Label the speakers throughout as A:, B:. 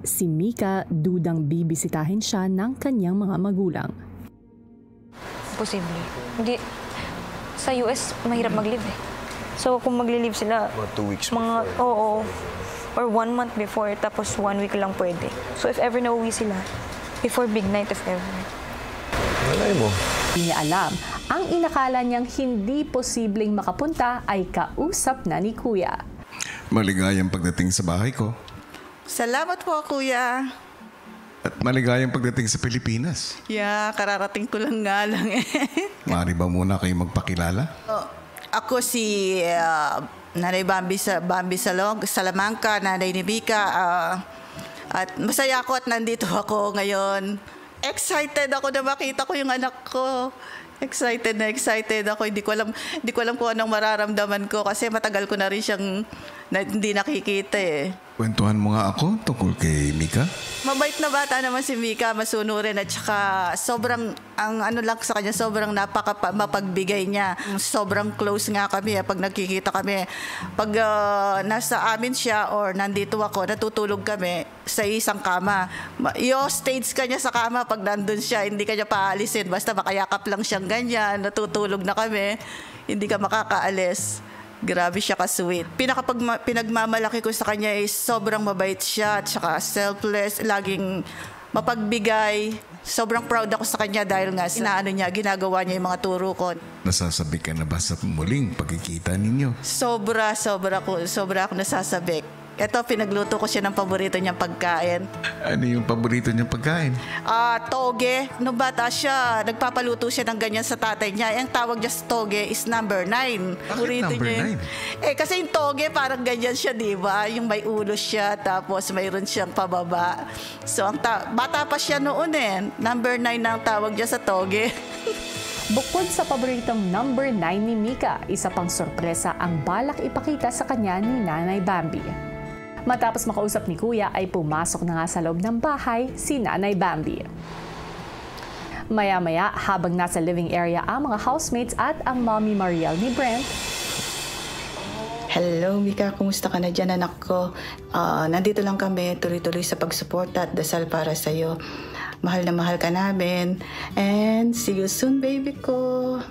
A: si Mika dudang bibisitahin siya ng kanyang mga magulang.
B: Posible. Hindi. Sa US, mahirap mag-live eh. So kung magli-live sila,
C: Mga 2 weeks
B: mga,
C: before.
B: oo. Or 1 month before, tapos 1 week lang pwede. So if ever nauwi sila, before big night if ever.
C: Malay mo.
A: Hindi niya alam, ang inakala niyang hindi posibleng makapunta ay kausap na ni Kuya.
D: Maligayang pagdating sa bahay ko.
E: Salamat po, Kuya.
D: At maligayang pagdating sa Pilipinas.
E: Yeah, kararating ko lang nga lang eh.
D: Maaari ba muna kayo magpakilala?
E: Ako si Nanay Bambi Salong, Salamanca, Nanay ni Mika. At masaya ako at nandito ako ngayon. Excited ako na makita ko yung anak ko. Excited ako. Hindi ko alam kung anong mararamdaman ko kasi matagal ko na rin siyang hindi nakikita eh.
D: Kwentuhan mo nga ako tungkol kay Mika.
E: Mabait na bata naman si Mika, masunurin at saka sobrang, ang ano lang sa kanya, sobrang mapagbigay niya. Sobrang close nga kami pag nagkikita kami. Pag nasa amin siya or nandito ako, natutulog kami sa isang kama. I-stage ka niya sa kama pag nandun siya, hindi ka niya paalisin. Basta makayakap lang siyang ganyan, natutulog na kami, hindi ka makakaalis. Grabe siya ka-sweet. Pinagmamalaki ko sa kanya is sobrang mabait siya at saka selfless, laging mapagbigay. Sobrang proud ako sa kanya dahil nga ginagawa niya yung mga turo ko.
D: Nasasabi ka na ba sa muling pagkikita ninyo?
E: Sobra ako nasasabik. Ito, pinagluto ko siya ng paborito niyang pagkain.
D: Ano yung paborito niyang pagkain?
E: Toge. Nung bata siya, nagpapaluto siya ng ganyan sa tatay niya. Ang tawag niya sa toge is number 9.
D: Bakit number 9?
E: Kasi yung toge parang ganyan siya, di ba? Yung may ulo siya, tapos mayroon siyang pababa. So, bata pa siya noon eh. Number 9 na ang tawag niya sa toge.
A: Bukod sa paboritong number 9 ni Mika, isa pang sorpresa ang balak ipakita sa kanya ni Nanay Bambi. Matapos makausap ni Kuya ay pumasok na nga sa loob ng bahay si Nanay Bambi. Maya-maya habang nasa living area ang mga housemates at ang Mommy Mariel ni Brent.
E: Hello, Mika. Kumusta ka na dyan, anak ko? Nandito lang kami, tuloy-tuloy sa pagsuporta at dasal para sa'yo. Mahal na mahal ka namin. And see you soon, baby ko.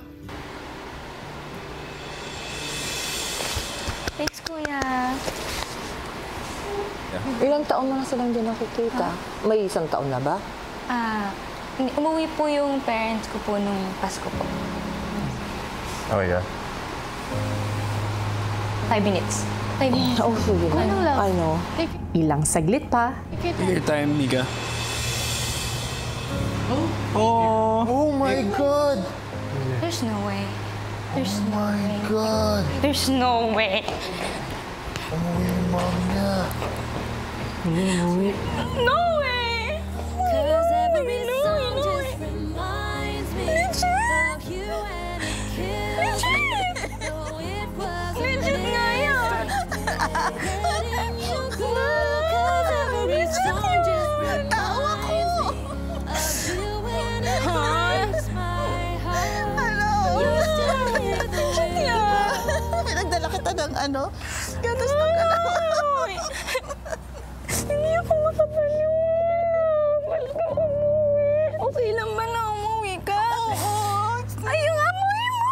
B: Thanks, Kuya.
F: Ilang taon na silang din nakikita? May isang taon na ba?
B: Umuwi po yung parents ko po nung Pasko po.
C: Oh, yeah.
B: 5 minutes. 5 minutes.
F: Oh, sige na.
B: Ano lang?
F: Ano?
A: Ilang saglit pa,
G: Take your time, Mika.
C: Oh my God!
B: There's no way. There's no
C: My
B: way.
C: God!
B: There's no way.
C: Umuwi yung mom niya.
B: No way!
H: Cause every
B: No,
H: song
B: no
H: just
B: way.
H: reminds me
B: Legit!
H: of you and it kills me. Though it wasn't
B: Legit nga yan!
H: letting you go. Cause every song just reminds me of you and it breaks my heart. You still hear the way
E: Pinagdala kita ng gatas ng
B: Hindi ako makapaniwala. Balik ka umuwi. Okay lang ba na umuwi ka? Oo. Ay, yung amoy mo!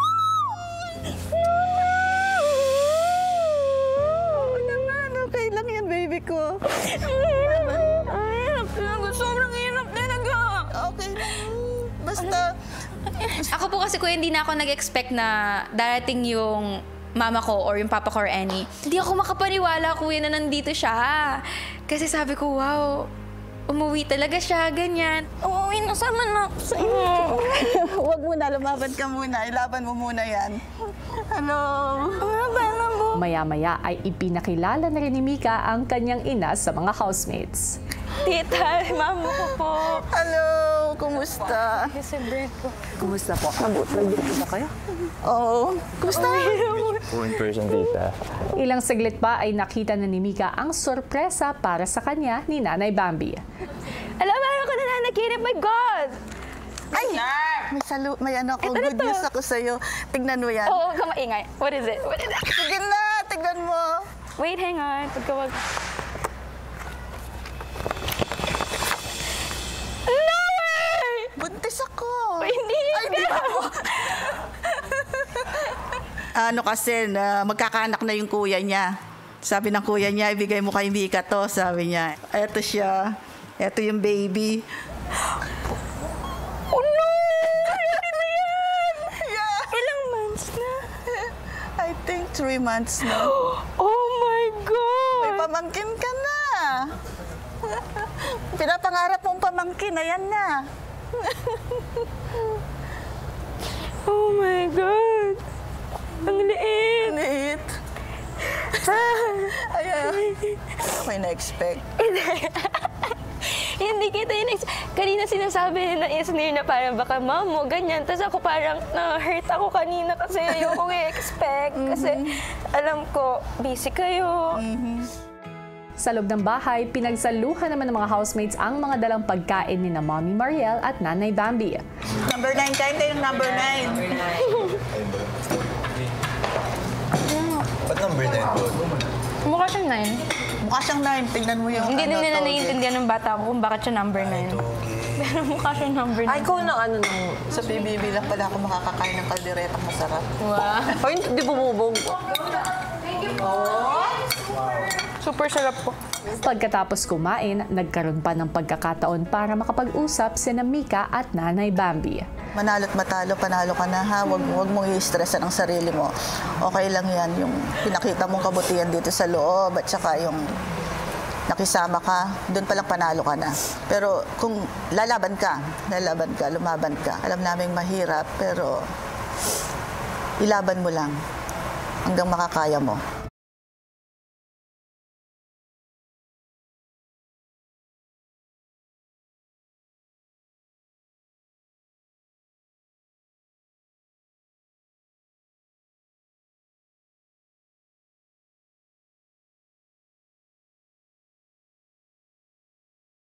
E: Okay lang yan, baby ko.
B: Ang hirap talaga. Sobrang hirap talaga.
E: Okay lang. Basta,
I: Ako po kasi kuya, hindi na ako nag-expect na darating yung mama ko or yung papa ko or Annie. Hindi ako makapaniwala kuya na nandito siya. Kasi sabi ko, wow, umuwi talaga siya, ganyan.
B: Umuwi na sama na ako sa inyo.
E: huwag muna, lumaban ka muna. Ilaban mo muna yan. Hello.
A: maya-maya ay ipinakilala na rin ni Mika ang kanyang ina sa mga housemates.
B: Tita, mama ko po.
E: Hello, kumusta?
B: Si Brent ko.
F: Kumusta po? Nag-dito ba kayo?
E: Oo. Kumusta?
C: Po in person, tita.
A: Ilang saglit pa ay nakita na ni Mika ang sorpresa para sa kanya ni Nanay Bambi.
B: Alam mo, ako na nanaginip. My God!
E: Ay! May ano ako, good news ako sa'yo. Tignan mo yan.
B: Oo, ka maingay. What is it? What is it?
E: Sige na, tignan mo.
B: Wait, hang on. Pagkawag.
E: ano kasi, na magkakaanak na yung kuya niya. Sabi ng kuya niya, ibigay mo kay Mika to, sabi niya. Eto siya. Eto yung baby.
B: Oh no! Ready na yan! Yeah. Ilang months na?
E: I think 3 months na.
B: Oh my God!
E: May pamangkin ka na. Pinapangarap mong pamangkin, ayan na.
B: Oh my God! Ang liit!
E: Liit. Ayan. May na-expect.
B: Hindi kita yun. Kanina sinasabi na Isnir na parang baka mamo, ganyan. Tapos ako parang na-hurt ako kanina kasi ayoko i-expect. Kasi alam ko, busy kayo.
A: Sa loob ng bahay, pinagsaluhan naman ng mga housemates ang mga dalang pagkain ni na Mommy Mariel at Nanay Bambi.
E: Number 9, kain kayo ng number 9.
C: Ba't number 9 po?
I: Mukha siyang 9.
E: Mukha siyang 9. Tingnan mo yung
I: Hindi din nila
E: toge.
I: naiintindihan ng bata ko kung bakit siya number 9. Pero mukha siyang number 9.
F: Ay, ikaw na ano nang...
E: Sa PBB lang pala ako makakakain ng kalderetang masarap.
I: Wow.
F: Ay, hindi bumubog.
I: Super sarap po.
A: Pagkatapos kumain, nagkaroon pa ng pagkakataon para makapag-usap sina Mika at Nanay Bambi.
E: Manalo't matalo, panalo ka na ha. Huwag mong i-stressan ang sarili mo. Okay lang yan, yung pinakita mong kabutihan dito sa loob at saka yung nakisama ka, doon palang panalo ka na. Pero kung lalaban ka, lumaban ka, alam namin mahirap, pero ilaban mo lang hanggang makakaya mo.